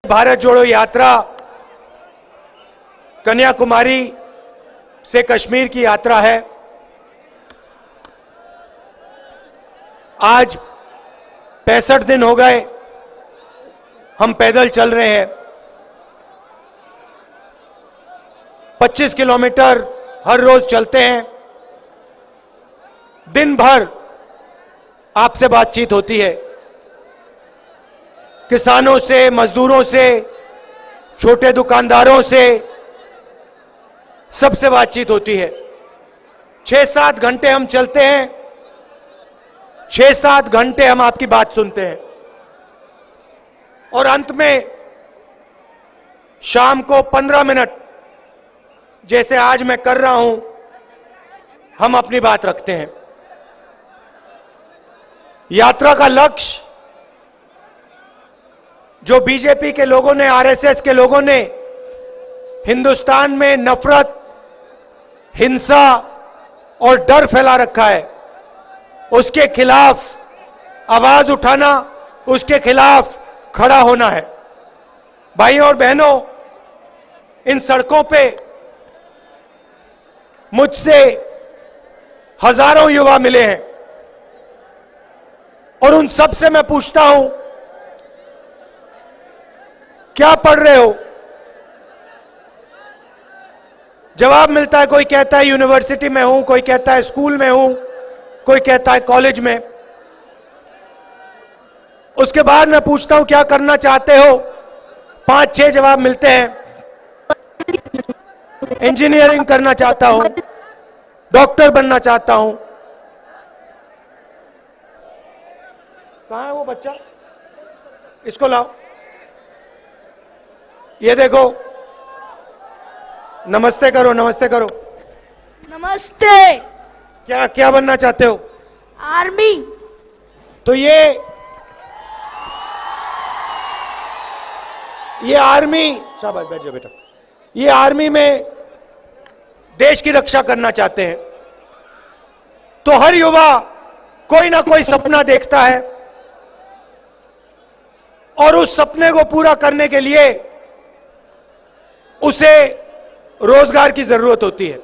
भारत जोड़ो यात्रा कन्याकुमारी से कश्मीर की यात्रा है। आज 65 दिन हो गए हम पैदल चल रहे हैं। 25 किलोमीटर हर रोज चलते हैं। दिन भर आपसे बातचीत होती है, किसानों से, मजदूरों से, छोटे दुकानदारों से, सबसे बातचीत होती है। 6-7 घंटे हम चलते हैं, 6-7 घंटे हम आपकी बात सुनते हैं और अंत में शाम को 15 मिनट, जैसे आज मैं कर रहा हूं, हम अपनी बात रखते हैं। यात्रा का लक्ष्य जो बीजेपी के लोगों ने, आरएसएस के लोगों ने हिंदुस्तान में नफरत, हिंसा और डर फैला रखा है, उसके खिलाफ आवाज उठाना, उसके खिलाफ खड़ा होना है। भाइयों और बहनों, इन सड़कों पे मुझसे हजारों युवा मिले हैं और उन सब से मैं पूछता हूं, क्या पढ़ रहे हो? जवाब मिलता है, कोई कहता है यूनिवर्सिटी में हूं, कोई कहता है स्कूल में हूं, कोई कहता है कॉलेज में। उसके बाद मैं पूछता हूं क्या करना चाहते हो? 5-6 जवाब मिलते हैं। इंजीनियरिंग करना चाहता हूं, डॉक्टर बनना चाहता हूं। कहां है वो बच्चा? इसको लाओ। ये देखो, नमस्ते करो, नमस्ते करो। नमस्ते। क्या क्या बनना चाहते हो? आर्मी। तो ये आर्मी, शाबाश, बैठ जाओ बेटा। ये आर्मी में देश की रक्षा करना चाहते हैं। तो हर युवा कोई ना कोई सपना देखता है और उस सपने को पूरा करने के लिए उसे रोजगार की जरूरत होती है।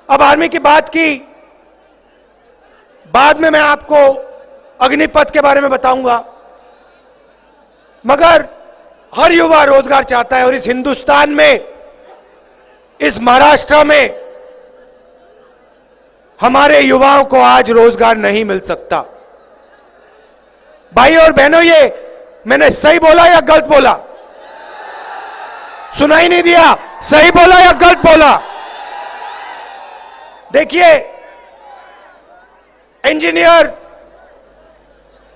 अब आर्मी की बात की, बाद में मैं आपको अग्निपथ के बारे में बताऊंगा, मगर हर युवा रोजगार चाहता है और इस हिंदुस्तान में, इस महाराष्ट्र में हमारे युवाओं को आज रोजगार नहीं मिल सकता। भाई और बहनों, ये मैंने सही बोला या गलत बोला? सुनाई नहीं दिया? सही बोला या गलत बोला? देखिए, इंजीनियर,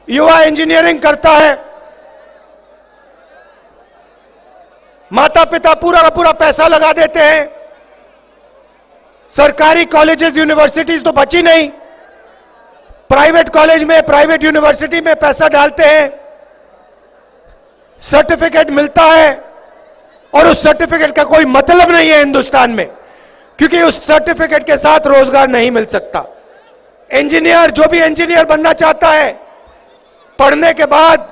युवा इंजीनियरिंग करता है, माता पिता पूरा का पूरा पैसा लगा देते हैं, सरकारी कॉलेजेस, यूनिवर्सिटीज तो बची नहीं, प्राइवेट कॉलेज में, प्राइवेट यूनिवर्सिटी में पैसा डालते हैं, सर्टिफिकेट मिलता है और उस सर्टिफिकेट का कोई मतलब नहीं है हिंदुस्तान में, क्योंकि उस सर्टिफिकेट के साथ रोजगार नहीं मिल सकता। इंजीनियर, जो भी इंजीनियर बनना चाहता है, पढ़ने के बाद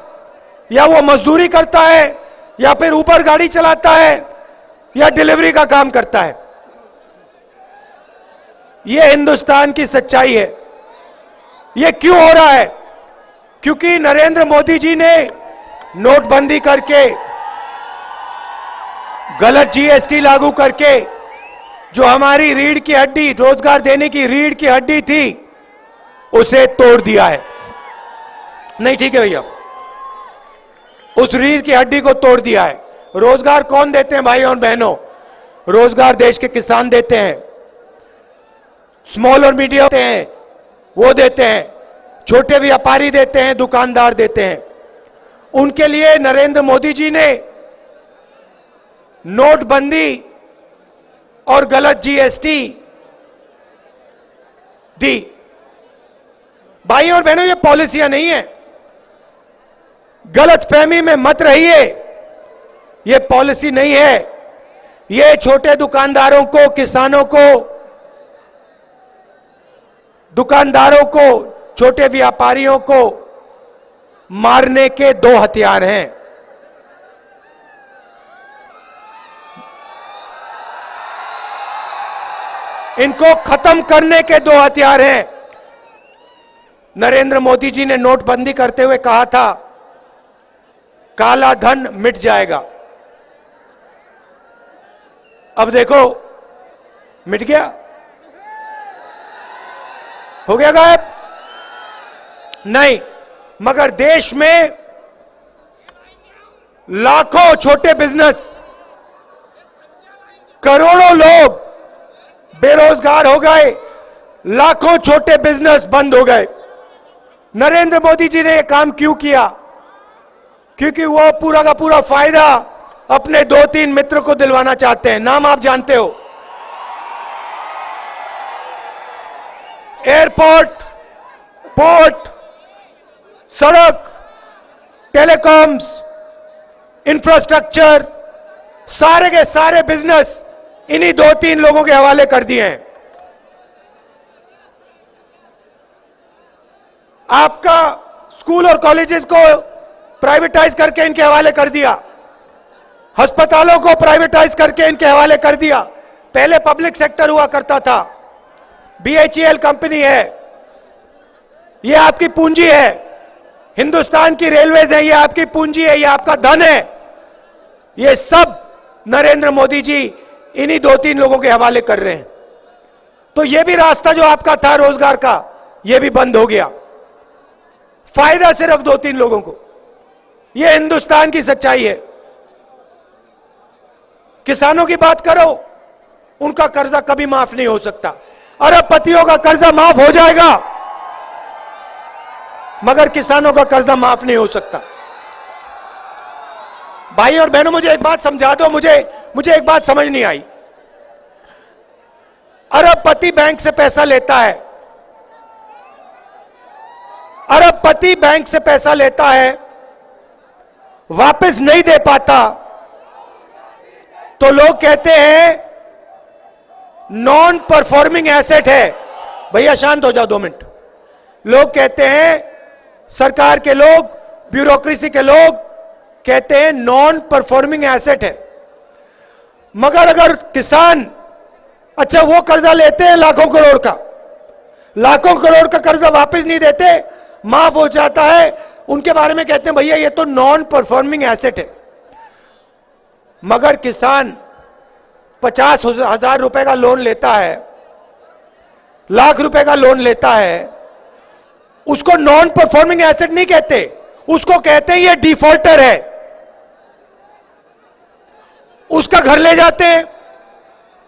या वो मजदूरी करता है या फिर ऊपर गाड़ी चलाता है या डिलीवरी का काम करता है। यह हिंदुस्तान की सच्चाई है। यह क्यों हो रहा है? क्योंकि नरेंद्र मोदी जी ने नोटबंदी करके, गलत जीएसटी लागू करके, जो हमारी रीढ़ की हड्डी, रोजगार देने की रीढ़ की हड्डी थी, उसे तोड़ दिया है। नहीं, ठीक है भैया, उस रीढ़ की हड्डी को तोड़ दिया है। रोजगार कौन देते हैं भाई और बहनों? रोजगार देश के किसान देते हैं, स्मॉल और मीडियम देते हैं, वो देते हैं, छोटे व्यापारी देते हैं, दुकानदार देते हैं। उनके लिए नरेंद्र मोदी जी ने नोटबंदी और गलत जीएसटी दी। भाइयों और बहनों, ये पॉलिसियां नहीं है, गलत फहमी में मत रहिए, ये पॉलिसी नहीं है। ये छोटे दुकानदारों को, किसानों को, दुकानदारों को, छोटे व्यापारियों को मारने के 2 हथियार हैं। इनको खत्म करने के दो हथियार हैं। नरेंद्र मोदी जी ने नोटबंदी करते हुए कहा था काला धन मिट जाएगा। अब देखो मिट गया, हो गया गायब? नहीं, मगर देश में लाखों छोटे बिजनेस, करोड़ों लोग बेरोजगार हो गए, लाखों छोटे बिजनेस बंद हो गए। नरेंद्र मोदी जी ने यह काम क्यों किया? क्योंकि वो पूरा का पूरा फायदा अपने 2-3 मित्र को दिलवाना चाहते हैं। नाम आप जानते हो, एयरपोर्ट, पोर्ट, सड़क, टेलीकॉम्स, इंफ्रास्ट्रक्चर, सारे के सारे बिजनेस इन्हीं 2-3 लोगों के हवाले कर दिए हैं। आपका स्कूल और कॉलेजेस को प्राइवेटाइज करके इनके हवाले कर दिया, अस्पतालों को प्राइवेटाइज करके इनके हवाले कर दिया। पहले पब्लिक सेक्टर हुआ करता था, BHEL कंपनी है, ये आपकी पूंजी है। हिंदुस्तान की रेलवेज है, ये आपकी पूंजी है, ये आपका धन है। ये सब नरेंद्र मोदी जी इन्हीं 2-3 लोगों के हवाले कर रहे हैं। तो ये भी रास्ता जो आपका था रोजगार का, ये भी बंद हो गया। फायदा सिर्फ 2-3 लोगों को। ये हिंदुस्तान की सच्चाई है। किसानों की बात करो, उनका कर्जा कभी माफ नहीं हो सकता। अरबपतियों का कर्जा माफ हो जाएगा, मगर किसानों का कर्जा माफ नहीं हो सकता। भाई और बहनों, मुझे एक बात समझा दो, मुझे एक बात समझ नहीं आई। अरबपति बैंक से पैसा लेता है, अरबपति बैंक से पैसा लेता है, वापस नहीं दे पाता, तो लोग कहते हैं नॉन परफॉर्मिंग एसेट है। भैया शांत हो जाओ 2 मिनट। लोग कहते हैं, सरकार के लोग, ब्यूरोक्रेसी के लोग कहते हैं नॉन परफॉर्मिंग एसेट है। मगर अगर किसान, अच्छा वो कर्जा लेते हैं लाखों करोड़ का, लाखों करोड़ का कर्जा वापस नहीं देते, माफ हो जाता है, उनके बारे में कहते हैं भैया ये तो नॉन परफॉर्मिंग एसेट है। मगर किसान 50,000 रुपए का लोन लेता है, लाख रुपए का लोन लेता है, उसको नॉन परफॉर्मिंग एसेट नहीं कहते, उसको कहते हैं ये डिफॉल्टर है। उसका घर ले जाते हैं,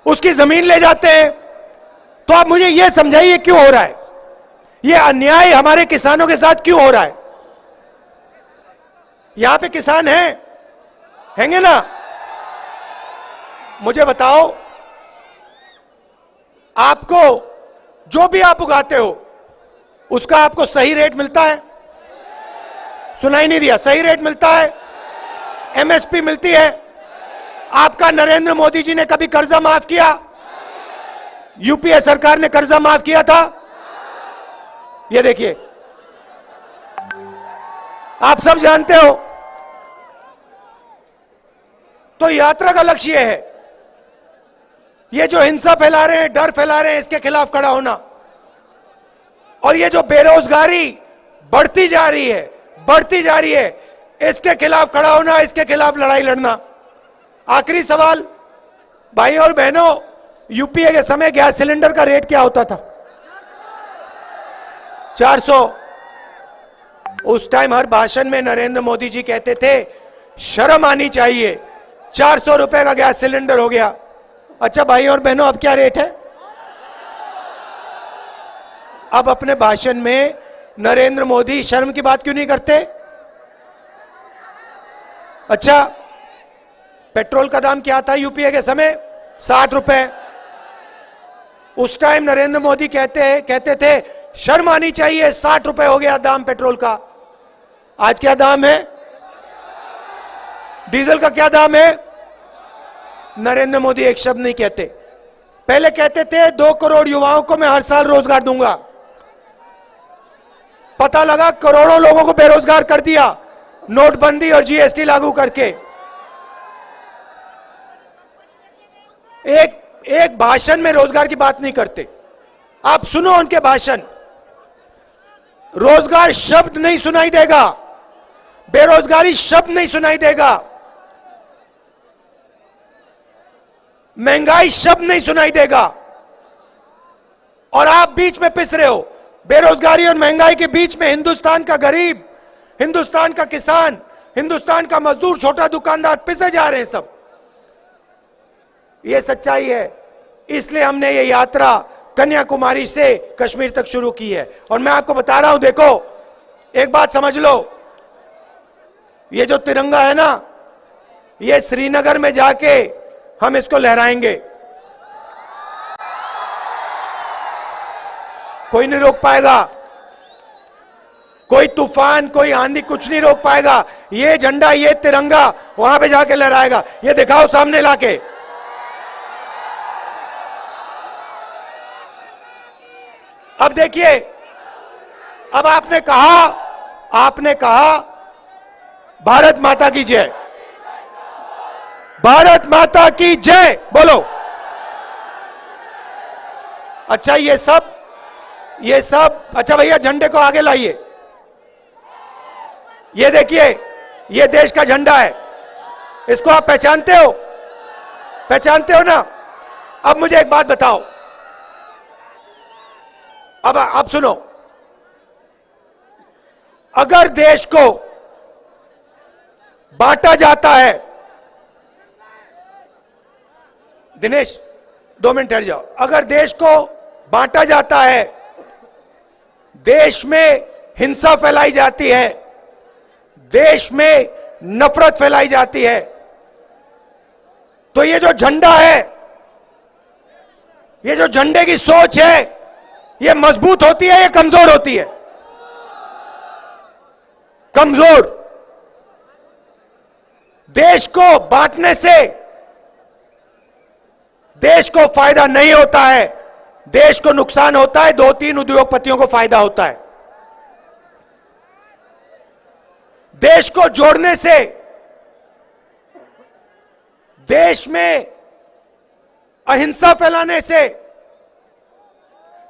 उसकी जमीन ले जाते हैं। तो आप मुझे यह समझाइए क्यों हो रहा है ये अन्याय, हमारे किसानों के साथ क्यों हो रहा है? यहां पे किसान हैंगे ना? मुझे बताओ, आपको जो भी आप उगाते हो उसका आपको सही रेट मिलता है? सुनाई नहीं दिया। सही रेट मिलता है, MSP मिलती है। आपका नरेंद्र मोदी जी ने कभी कर्जा माफ किया? यूपीए सरकार ने कर्जा माफ किया था? ये देखिए, आप सब जानते हो। तो यात्रा का लक्ष्य है, ये जो हिंसा फैला रहे हैं, डर फैला रहे हैं, इसके खिलाफ खड़ा होना। और ये जो बेरोजगारी बढ़ती जा रही है, इसके खिलाफ खड़ा होना, इसके खिलाफ लड़ाई लड़ना। आखिरी सवाल, भाई और बहनों, यूपीए के समय गैस सिलेंडर का रेट क्या होता था? 400। उस टाइम हर भाषण में नरेंद्र मोदी जी कहते थे शर्म आनी चाहिए, 400 रुपए का गैस सिलेंडर हो गया। अच्छा भाई और बहनों, अब क्या रेट है? अब अपने भाषण में नरेंद्र मोदी शर्म की बात क्यों नहीं करते? अच्छा, पेट्रोल का दाम क्या था यूपीए के समय? 60 रुपए। उस टाइम नरेंद्र मोदी कहते थे शर्म आनी चाहिए, 60 रुपए हो गया दाम पेट्रोल का। आज क्या दाम है? डीजल का क्या दाम है? नरेंद्र मोदी एक शब्द नहीं कहते। पहले कहते थे 2 करोड़ युवाओं को मैं हर साल रोजगार दूंगा। पता लगा करोड़ों लोगों को बेरोजगार कर दिया नोटबंदी और GST लागू करके। एक भाषण में रोजगार की बात नहीं करते। आप सुनो उनके भाषण, रोजगार शब्द नहीं सुनाई देगा, बेरोजगारी शब्द नहीं सुनाई देगा, महंगाई शब्द नहीं सुनाई देगा, और आप बीच में पिस रहे हो। बेरोजगारी और महंगाई के बीच में हिंदुस्तान का गरीब, हिंदुस्तान का किसान, हिंदुस्तान का मजदूर, छोटा दुकानदार पिसे जा रहे हैं सब। यह सच्चाई है। इसलिए हमने ये यात्रा कन्याकुमारी से कश्मीर तक शुरू की है। और मैं आपको बता रहा हूं, देखो एक बात समझ लो, ये जो तिरंगा है ना, ये श्रीनगर में जाके हम इसको लहराएंगे, कोई नहीं रोक पाएगा, कोई तूफान, कोई आंधी कुछ नहीं रोक पाएगा। ये झंडा, ये तिरंगा वहां पे जाके लहराएगा। ये दिखाओ सामने लाके। अब देखिए, अब आपने कहा भारत माता की जय, भारत माता की जय बोलो। अच्छा ये सब अच्छा भैया झंडे को आगे लाइए। ये देखिए, ये देश का झंडा है, इसको आप पहचानते हो? पहचानते हो ना? अब मुझे एक बात बताओ, अब सुनो, अगर देश को बांटा जाता है, दिनेश 2 मिनट ठहर जाओ, अगर देश को बांटा जाता है, देश में हिंसा फैलाई जाती है, देश में नफरत फैलाई जाती है, तो ये जो झंडा है, ये जो झंडे की सोच है, ये मजबूत होती है या कमजोर होती है? कमजोर। देश को बांटने से देश को फायदा नहीं होता है, देश को नुकसान होता है, 2-3 उद्योगपतियों को फायदा होता है। देश को जोड़ने से, देश में अहिंसा फैलाने से,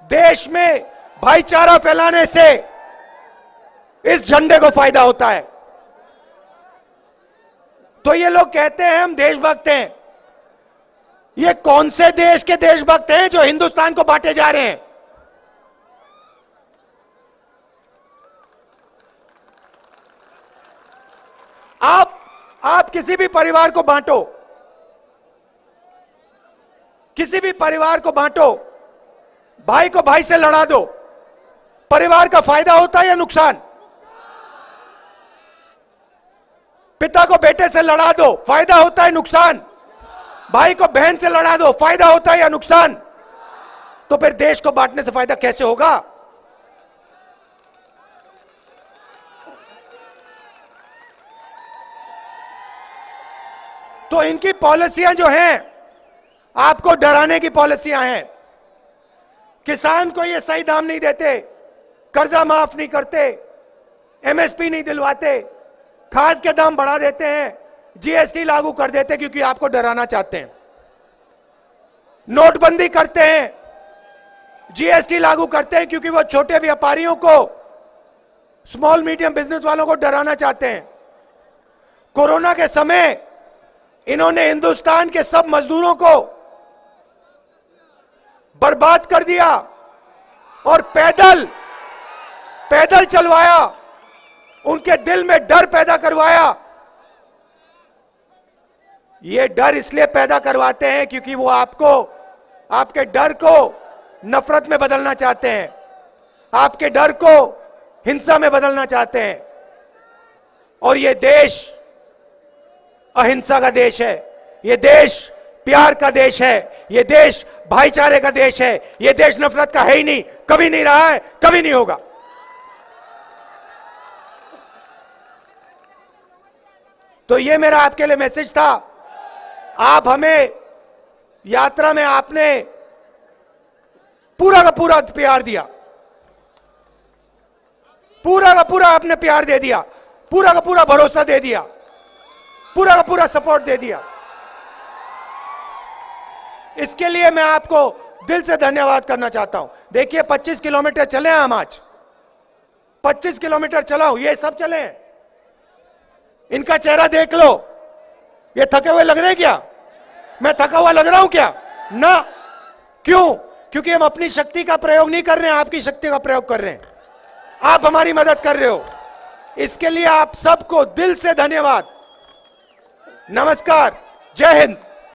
देश में भाईचारा फैलाने से इस झंडे को फायदा होता है। तो ये लोग कहते हैं हम देशभक्त हैं। ये कौन से देश के देशभक्त हैं जो हिंदुस्तान को बांटे जा रहे हैं? आप किसी भी परिवार को बांटो, किसी भी परिवार को बांटो, भाई को भाई से लड़ा दो, परिवार का फायदा होता है या नुकसान? पिता को बेटे से लड़ा दो, फायदा होता है नुकसान? भाई को बहन से लड़ा दो, फायदा होता है या नुकसान? तो फिर देश को बांटने से फायदा कैसे होगा? तो इनकी पॉलिसियां जो हैं, आपको डराने की पॉलिसियां हैं। किसान को ये सही दाम नहीं देते, कर्जा माफ नहीं करते, एमएसपी नहीं दिलवाते, खाद के दाम बढ़ा देते हैं, जीएसटी लागू कर देते क्योंकि आपको डराना चाहते हैं। नोटबंदी करते हैं, जीएसटी लागू करते हैं क्योंकि वो छोटे व्यापारियों को, स्मॉल मीडियम बिजनेस वालों को डराना चाहते हैं। कोरोना के समय इन्होंने हिंदुस्तान के सब मजदूरों को बर्बाद कर दिया और पैदल चलवाया, उनके दिल में डर पैदा करवाया। ये डर इसलिए पैदा करवाते हैं क्योंकि वो आपके डर को नफरत में बदलना चाहते हैं, आपके डर को हिंसा में बदलना चाहते हैं। और ये देश अहिंसा का देश है, ये देश प्यार का देश है, ये देश भाईचारे का देश है, ये देश नफरत का है ही नहीं, कभी नहीं रहा है, कभी नहीं होगा। तो ये मेरा आपके लिए मैसेज था। आप हमें यात्रा में आपने पूरा का पूरा प्यार दिया, पूरा का पूरा आपने प्यार दे दिया, पूरा का पूरा भरोसा दे दिया, पूरा का पूरा सपोर्ट दे दिया। इसके लिए मैं आपको दिल से धन्यवाद करना चाहता हूं। देखिए 25 किलोमीटर चले हैं हम आज, 25 किलोमीटर चला हूं, ये सब चले हैं। इनका चेहरा देख लो, ये थके हुए लग रहे हैं क्या? मैं थका हुआ लग रहा हूं क्या? ना। क्यों? क्योंकि हम अपनी शक्ति का प्रयोग नहीं कर रहे हैं, आपकी शक्ति का प्रयोग कर रहे हैं। आप हमारी मदद कर रहे हो, इसके लिए आप सबको दिल से धन्यवाद। नमस्कार, जय हिंद।